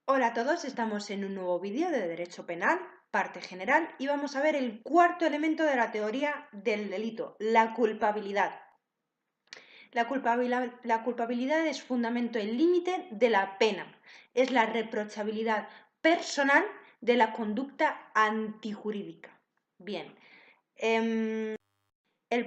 Hola a todos, estamos en un nuevo vídeo de Derecho Penal, parte general, y vamos a ver el cuarto elemento de la teoría del delito, la culpabilidad. La culpabilidad es fundamento y límite de la pena, es la reprochabilidad personal de la conducta antijurídica. Bien, el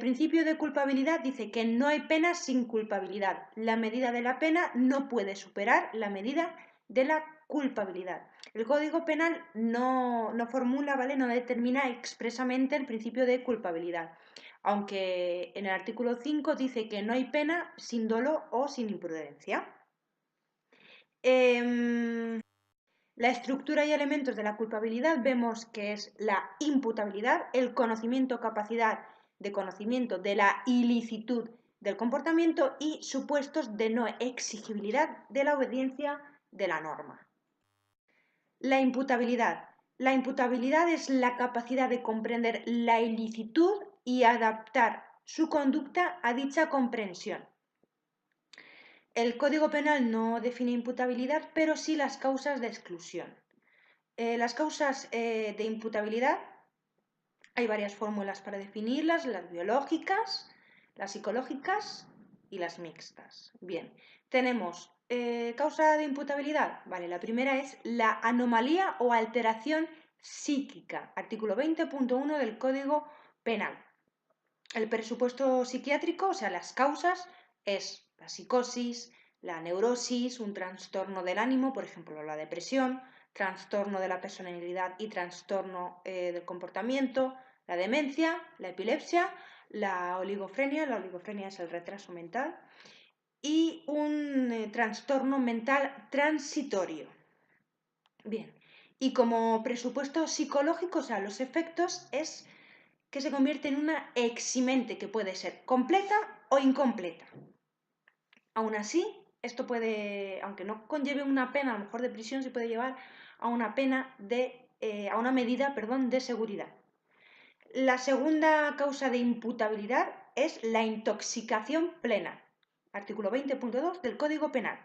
principio de culpabilidad dice que no hay pena sin culpabilidad. La medida de la pena no puede superar la medida de la culpabilidad. El Código Penal no formula, ¿vale? No determina expresamente el principio de culpabilidad, aunque en el artículo 5 dice que no hay pena sin dolo o sin imprudencia. La estructura y elementos de la culpabilidad vemos que es la imputabilidad, el conocimiento, capacidad de conocimiento de la ilicitud del comportamiento y supuestos de no exigibilidad de la obediencia de la norma. La imputabilidad. La imputabilidad es la capacidad de comprender la ilicitud y adaptar su conducta a dicha comprensión. El Código Penal no define imputabilidad, pero sí las causas de exclusión. Las causas de imputabilidad, hay varias fórmulas para definirlas, las biológicas, las psicológicas y las mixtas. Bien, tenemos causa de imputabilidad. Vale, la primera es la anomalía o alteración psíquica, artículo 20.1 del Código Penal. El presupuesto psiquiátrico, o sea, las causas, es la psicosis, la neurosis, un trastorno del ánimo, por ejemplo, la depresión, trastorno de la personalidad y trastorno del comportamiento, la demencia, la epilepsia, la oligofrenia es el retraso mental, y un trastorno mental transitorio. Bien, y como presupuesto psicológico, o sea, los efectos es que se convierte en una eximente que puede ser completa o incompleta. Aún así, esto puede, aunque no conlleve una pena, a lo mejor de prisión, se puede llevar a una pena a una medida, perdón, de seguridad. La segunda causa de imputabilidad es la intoxicación plena, artículo 20.2 del Código Penal.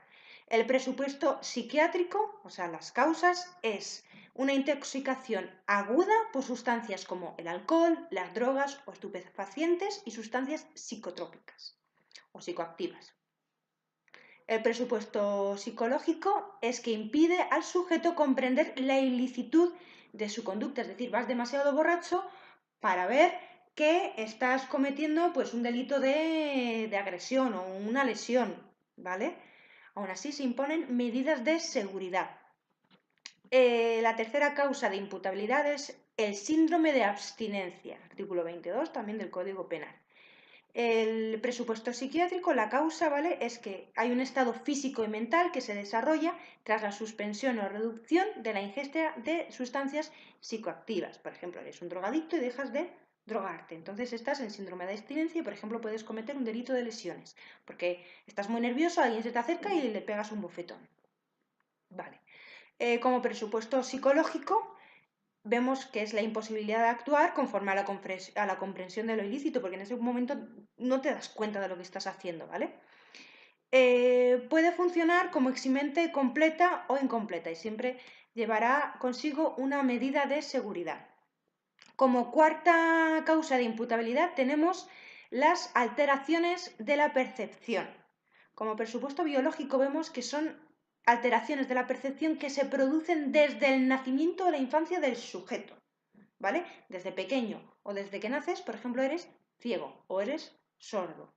El presupuesto psiquiátrico, o sea, las causas, es una intoxicación aguda por sustancias como el alcohol, las drogas o estupefacientes y sustancias psicotrópicas o psicoactivas. El presupuesto psicológico es que impide al sujeto comprender la ilicitud de su conducta, es decir, vas demasiado borracho para ver que estás cometiendo pues, un delito de agresión o una lesión, ¿vale? Aún así se imponen medidas de seguridad. La tercera causa de imputabilidad es el síndrome de abstinencia, artículo 22 también del Código Penal. El presupuesto psiquiátrico, la causa, ¿vale? Es que hay un estado físico y mental que se desarrolla tras la suspensión o reducción de la ingesta de sustancias psicoactivas. Por ejemplo, eres un drogadicto y dejas de drogarte. Entonces estás en síndrome de abstinencia y, por ejemplo, puedes cometer un delito de lesiones. Porque estás muy nervioso, alguien se te acerca y le pegas un bofetón. Vale. Como presupuesto psicológico, vemos que es la imposibilidad de actuar conforme a la comprensión de lo ilícito, porque en ese momento no te das cuenta de lo que estás haciendo, ¿vale? Puede funcionar como eximente completa o incompleta y siempre llevará consigo una medida de seguridad. Como cuarta causa de imputabilidad tenemos las alteraciones de la percepción. Como presupuesto biológico vemos que son alteraciones de la percepción que se producen desde el nacimiento o la infancia del sujeto, ¿vale? Desde pequeño o desde que naces, por ejemplo, eres ciego o eres sordo,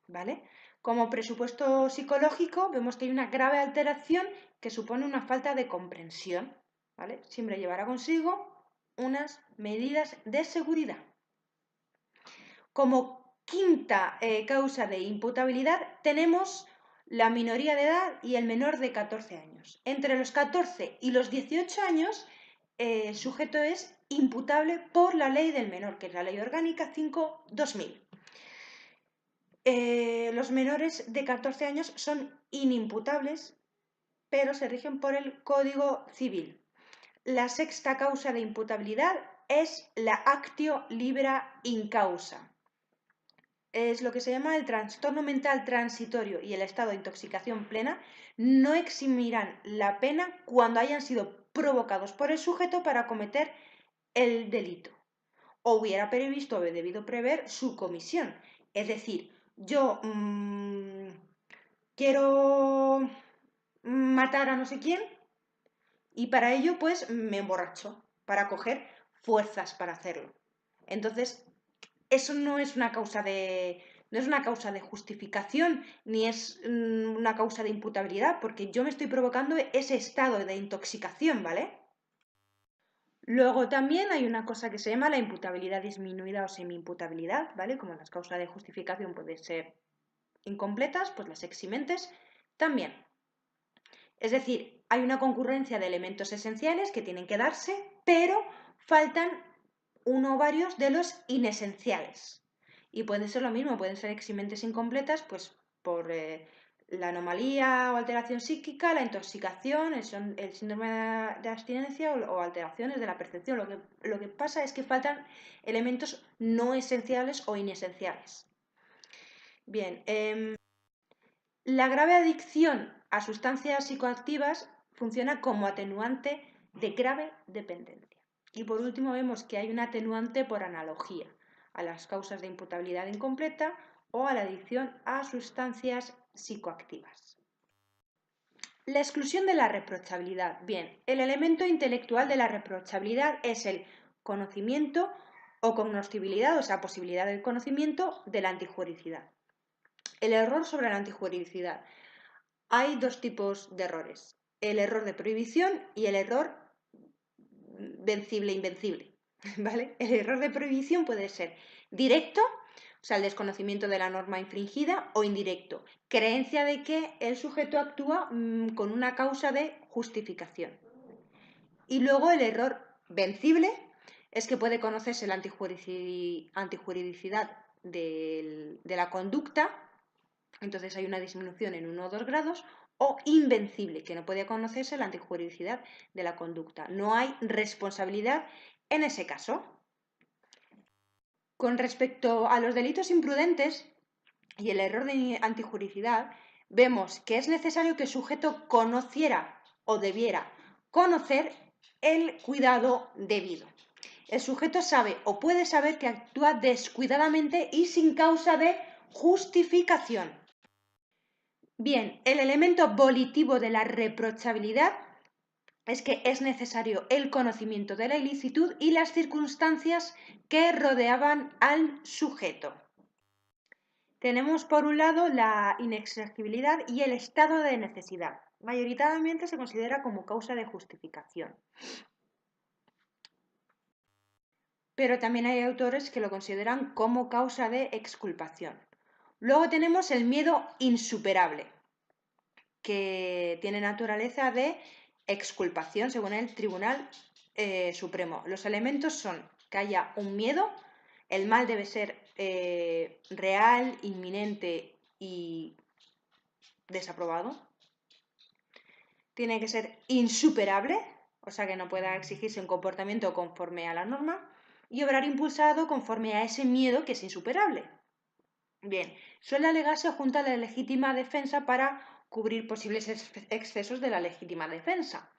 ¿vale? Como presupuesto psicológico vemos que hay una grave alteración que supone una falta de comprensión, ¿vale? Siempre llevará consigo unas medidas de seguridad. Como quinta causa de imputabilidad tenemos la minoría de edad y el menor de 14 años. Entre los 14 y los 18 años el sujeto es imputable por la ley del menor, que es la Ley Orgánica 5/2000. Los menores de 14 años son inimputables, pero se rigen por el Código Civil. La sexta causa de imputabilidad es la actio libera in causa. es lo que se llama el trastorno mental transitorio y el estado de intoxicación plena, no eximirán la pena cuando hayan sido provocados por el sujeto para cometer el delito o hubiera previsto o debido prever su comisión. Es decir, yo quiero matar a no sé quién y para ello pues me emborracho para coger fuerzas para hacerlo. Entonces, eso no es una causa de justificación ni es una causa de imputabilidad, porque yo me estoy provocando ese estado de intoxicación, ¿vale? Luego también hay una cosa que se llama la imputabilidad disminuida o semi-imputabilidad, ¿vale? Como las causas de justificación pueden ser incompletas, pues las eximentes también. Es decir, hay una concurrencia de elementos esenciales que tienen que darse, pero faltan uno o varios de los inesenciales. Y pueden ser lo mismo, pueden ser eximentes incompletas, pues por la anomalía o alteración psíquica, la intoxicación, el síndrome de abstinencia o alteraciones de la percepción. Lo que pasa es que faltan elementos no esenciales o inesenciales. Bien, la grave adicción a sustancias psicoactivas funciona como atenuante de grave dependencia. Y por último vemos que hay un atenuante por analogía a las causas de imputabilidad incompleta o a la adicción a sustancias psicoactivas. La exclusión de la reprochabilidad. Bien, el elemento intelectual de la reprochabilidad es el conocimiento o cognoscibilidad, o sea, posibilidad del conocimiento de la antijuricidad. El error sobre la antijuridicidad. Hay dos tipos de errores, el error de prohibición y el error vencible-invencible, ¿vale? El error de prohibición puede ser directo, o sea, el desconocimiento de la norma infringida, o indirecto, creencia de que el sujeto actúa con una causa de justificación. Y luego el error vencible es que puede conocerse la antijuridicidad de la conducta, entonces hay una disminución en 1 o 2 grados, o invencible, que no puede conocerse la antijuridicidad de la conducta. No hay responsabilidad en ese caso. Con respecto a los delitos imprudentes y el error de antijuridicidad, vemos que es necesario que el sujeto conociera o debiera conocer el cuidado debido. El sujeto sabe o puede saber que actúa descuidadamente y sin causa de justificación. Bien, el elemento volitivo de la reprochabilidad es que es necesario el conocimiento de la ilicitud y las circunstancias que rodeaban al sujeto. Tenemos por un lado la inexequibilidad y el estado de necesidad. Mayoritariamente se considera como causa de justificación. Pero también hay autores que lo consideran como causa de exculpación. Luego tenemos el miedo insuperable, que tiene naturaleza de exculpación según el Tribunal Supremo. Los elementos son que haya un miedo, el mal debe ser real, inminente y desaprobado. Tiene que ser insuperable, o sea que no pueda exigirse un comportamiento conforme a la norma, y obrar impulsado conforme a ese miedo que es insuperable. Bien, suele alegarse junto a la legítima defensa para cubrir posibles excesos de la legítima defensa.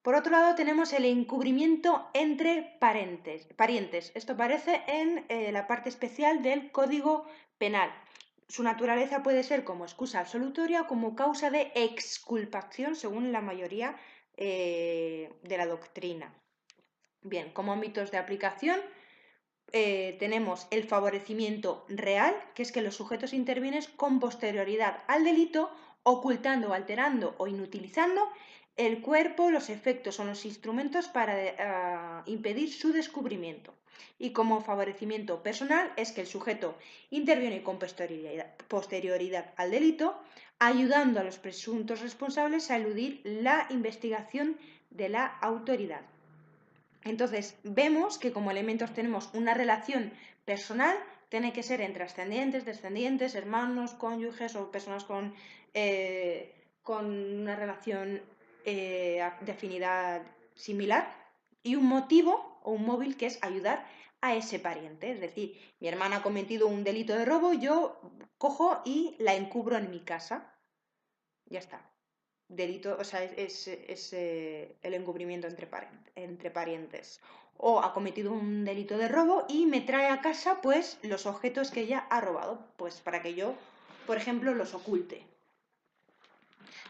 Por otro lado, tenemos el encubrimiento entre parientes. Esto aparece en la parte especial del Código Penal. Su naturaleza puede ser como excusa absolutoria o como causa de exculpación, según la mayoría de la doctrina. Bien, como ámbitos de aplicación, tenemos el favorecimiento real, que es que los sujetos intervienen con posterioridad al delito, ocultando, alterando o inutilizando el cuerpo, los efectos o los instrumentos para impedir su descubrimiento. Y como favorecimiento personal es que el sujeto interviene con posterioridad al delito, ayudando a los presuntos responsables a eludir la investigación de la autoridad. Entonces, vemos que como elementos tenemos una relación personal, tiene que ser entre ascendientes, descendientes, hermanos, cónyuges o personas con una relación de afinidad similar, y un motivo o un móvil que es ayudar a ese pariente. Es decir, mi hermana ha cometido un delito de robo, yo cojo y la encubro en mi casa. Ya está. Delito, o sea, es, el encubrimiento entre parientes. O ha cometido un delito de robo y me trae a casa pues los objetos que ella ha robado, pues para que yo, por ejemplo, los oculte.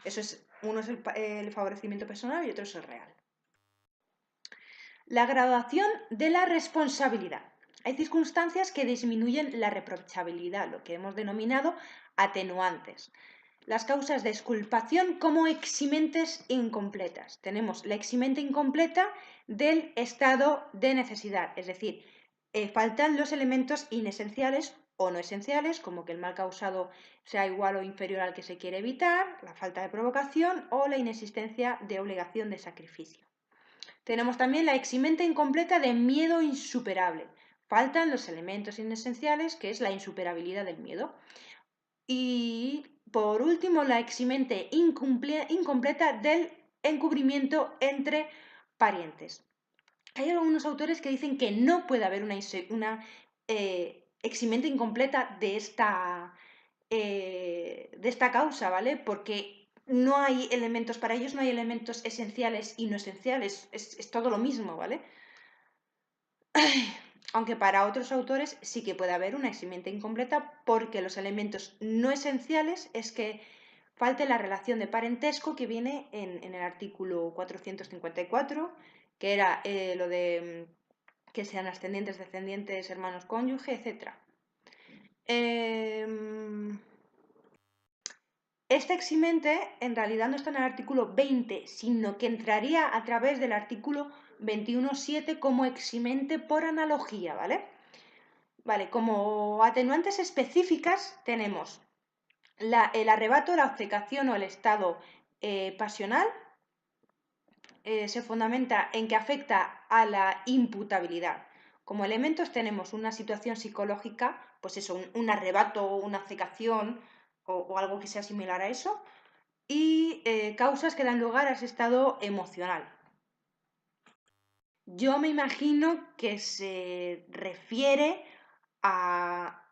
Eso es, uno es el favorecimiento personal y otro es el real. La graduación de la responsabilidad. Hay circunstancias que disminuyen la reprochabilidad, lo que hemos denominado atenuantes. Las causas de exculpación como eximentes incompletas. Tenemos la eximente incompleta del estado de necesidad, es decir, faltan los elementos inesenciales o no esenciales, como que el mal causado sea igual o inferior al que se quiere evitar, la falta de provocación o la inexistencia de obligación de sacrificio. Tenemos también la eximente incompleta de miedo insuperable. Faltan los elementos inesenciales, que es la insuperabilidad del miedo. Y por último, la eximente incompleta del encubrimiento entre parientes. Hay algunos autores que dicen que no puede haber una eximente incompleta de esta causa, ¿vale? Porque no hay elementos, para ellos no hay elementos esenciales y no esenciales, es todo lo mismo, ¿vale? Aunque para otros autores sí que puede haber una eximente incompleta porque los elementos no esenciales es que falte la relación de parentesco que viene en el artículo 454, que era lo de que sean ascendientes, descendientes, hermanos, cónyuge, etc. Esta eximente en realidad no está en el artículo 20, sino que entraría a través del artículo 21.7 como eximente por analogía, ¿vale? Vale, como atenuantes específicas tenemos el arrebato, la obcecación o el estado pasional. Se fundamenta en que afecta a la imputabilidad. Como elementos tenemos una situación psicológica, pues eso, un arrebato, una obcecación o algo que sea similar a eso, y causas que dan lugar a ese estado emocional. Yo me imagino que se refiere a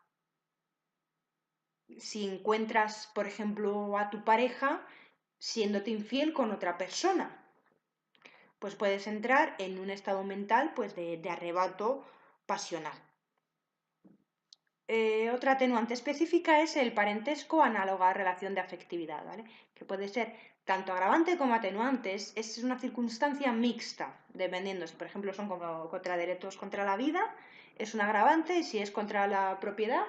si encuentras, por ejemplo, a tu pareja siéndote infiel con otra persona, pues puedes entrar en un estado mental pues de arrebato pasional. Otra atenuante específica es el parentesco análogo a relación de afectividad, ¿vale? Que puede ser tanto agravante como atenuante. Es una circunstancia mixta, dependiendo si, por ejemplo, son como contra delitos contra la vida, es un agravante, y si es contra la propiedad,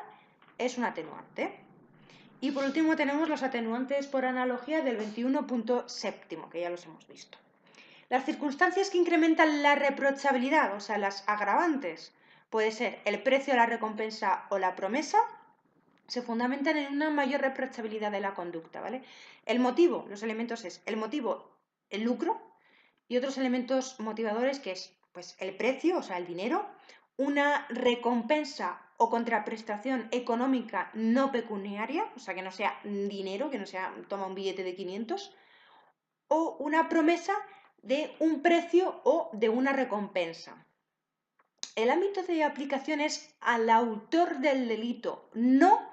es un atenuante. Y por último tenemos los atenuantes por analogía del 21.7, que ya los hemos visto. Las circunstancias que incrementan la reprochabilidad, o sea, las agravantes, puede ser el precio, la recompensa o la promesa, se fundamentan en una mayor reprochabilidad de la conducta, ¿vale? El motivo, los elementos es el motivo, el lucro, y otros elementos motivadores que es pues, el precio, o sea, el dinero, una recompensa o contraprestación económica no pecuniaria, o sea, que no sea dinero, que no sea toma un billete de 500, o una promesa de un precio o de una recompensa. El ámbito de aplicación es al autor del delito, no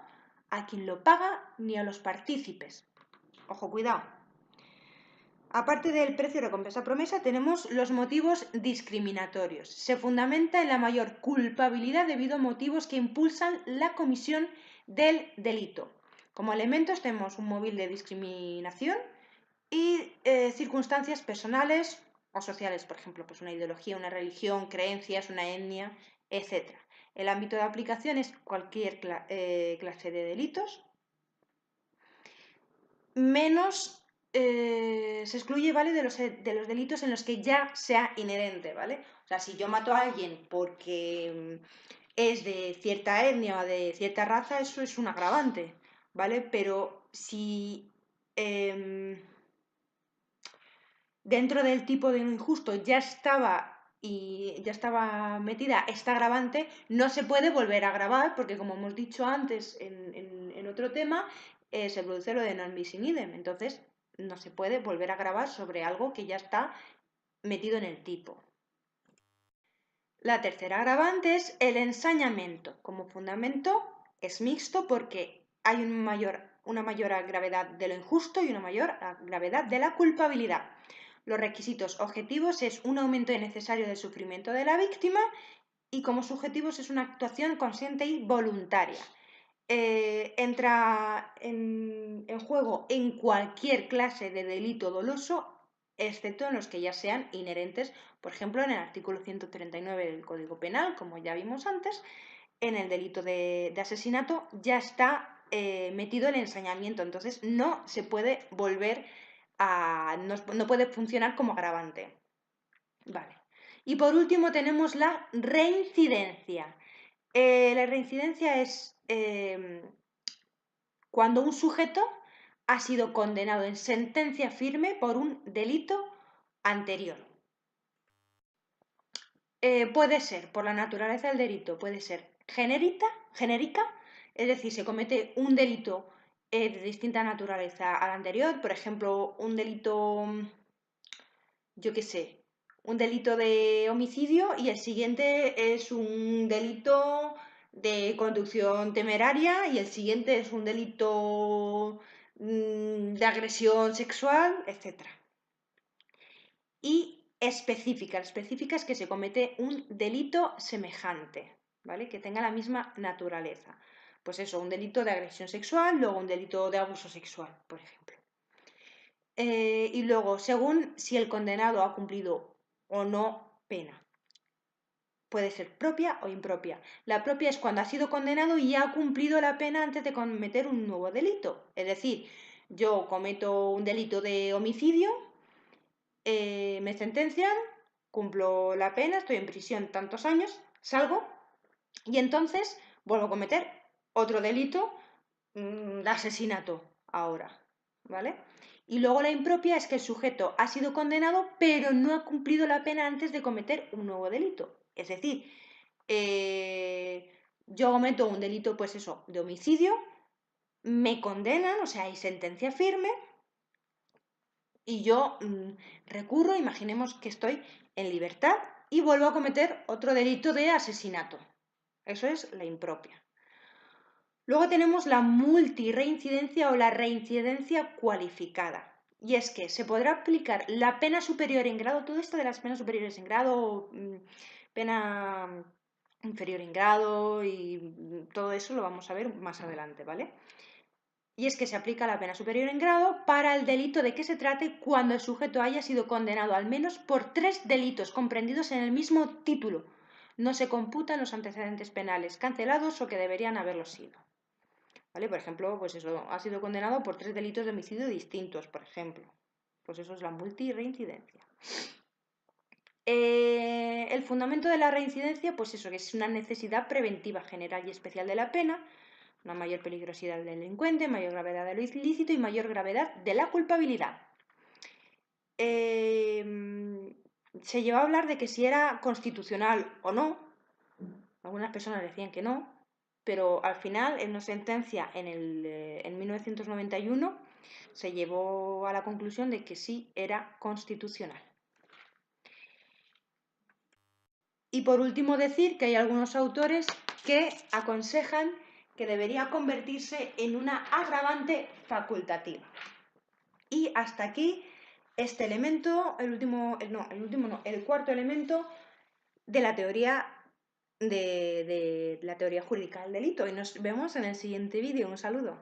a quien lo paga ni a los partícipes. Ojo, cuidado. Aparte del precio, recompensa, promesa, tenemos los motivos discriminatorios. Se fundamenta en la mayor culpabilidad debido a motivos que impulsan la comisión del delito. Como elementos tenemos un móvil de discriminación y circunstancias personales o sociales, por ejemplo, pues una ideología, una religión, creencias, una etnia, etc. El ámbito de aplicación es cualquier clase de delitos, menos se excluye, ¿vale? De los delitos en los que ya sea inherente, ¿vale? O sea, si yo mato a alguien porque es de cierta etnia o de cierta raza, eso es un agravante, ¿vale? Pero si dentro del tipo de lo injusto ya estaba metida esta agravante, no se puede volver a agravar porque, como hemos dicho antes en otro tema, se produce lo de non bis in idem. Entonces, no se puede volver a agravar sobre algo que ya está metido en el tipo. La tercera agravante es el ensañamiento. Como fundamento es mixto porque hay una mayor gravedad de lo injusto y una mayor gravedad de la culpabilidad. Los requisitos objetivos es un aumento innecesario del sufrimiento de la víctima y como subjetivos es una actuación consciente y voluntaria. Entra en juego en cualquier clase de delito doloso, excepto en los que ya sean inherentes, por ejemplo, en el artículo 139 del Código Penal, como ya vimos antes, en el delito de asesinato ya está metido el ensañamiento, entonces no se puede volver a... no puede funcionar como agravante. Vale. Y por último tenemos la reincidencia. La reincidencia es cuando un sujeto ha sido condenado en sentencia firme por un delito anterior. Puede ser, por la naturaleza del delito, puede ser genérica, es decir, se comete un delito de distinta naturaleza al anterior, por ejemplo, un delito, yo qué sé, un delito de homicidio y el siguiente es un delito de conducción temeraria y el siguiente es un delito de agresión sexual, etc. Y específica es que se comete un delito semejante, ¿vale? Que tenga la misma naturaleza. Pues eso, un delito de agresión sexual, luego un delito de abuso sexual, por ejemplo. Y luego, según si el condenado ha cumplido o no pena. Puede ser propia o impropia. La propia es cuando ha sido condenado y ha cumplido la pena antes de cometer un nuevo delito. Es decir, yo cometo un delito de homicidio, me sentencian, cumplo la pena, estoy en prisión tantos años, salgo y entonces vuelvo a cometer otro delito de asesinato ahora, ¿vale? Y luego la impropia es que el sujeto ha sido condenado pero no ha cumplido la pena antes de cometer un nuevo delito. Es decir, yo cometo un delito, pues eso, de homicidio, me condenan, o sea, hay sentencia firme y yo recurro, imaginemos que estoy en libertad y vuelvo a cometer otro delito de asesinato. Eso es la impropia. Luego tenemos la multirreincidencia o la reincidencia cualificada. Y es que se podrá aplicar la pena superior en grado, todo esto de las penas superiores en grado, pena inferior en grado y todo eso lo vamos a ver más adelante, ¿vale? Y es que se aplica la pena superior en grado para el delito de que se trate cuando el sujeto haya sido condenado al menos por 3 delitos comprendidos en el mismo título. No se computan los antecedentes penales cancelados o que deberían haberlo sido. ¿Vale? Por ejemplo, pues eso, ha sido condenado por 3 delitos de homicidio distintos, por ejemplo. Pues eso es la multirreincidencia. El fundamento de la reincidencia, pues eso, que es una necesidad preventiva general y especial de la pena, una mayor peligrosidad del delincuente, mayor gravedad de lo ilícito y mayor gravedad de la culpabilidad. Se llegó a hablar de que si era constitucional o no. Algunas personas decían que no, pero al final, en una sentencia en 1991, se llevó a la conclusión de que sí era constitucional. Y por último decir que hay algunos autores que aconsejan que debería convertirse en una agravante facultativa. Y hasta aquí este elemento, el cuarto elemento de la teoría de la teoría jurídica del delito. Y nos vemos en el siguiente vídeo. Un saludo.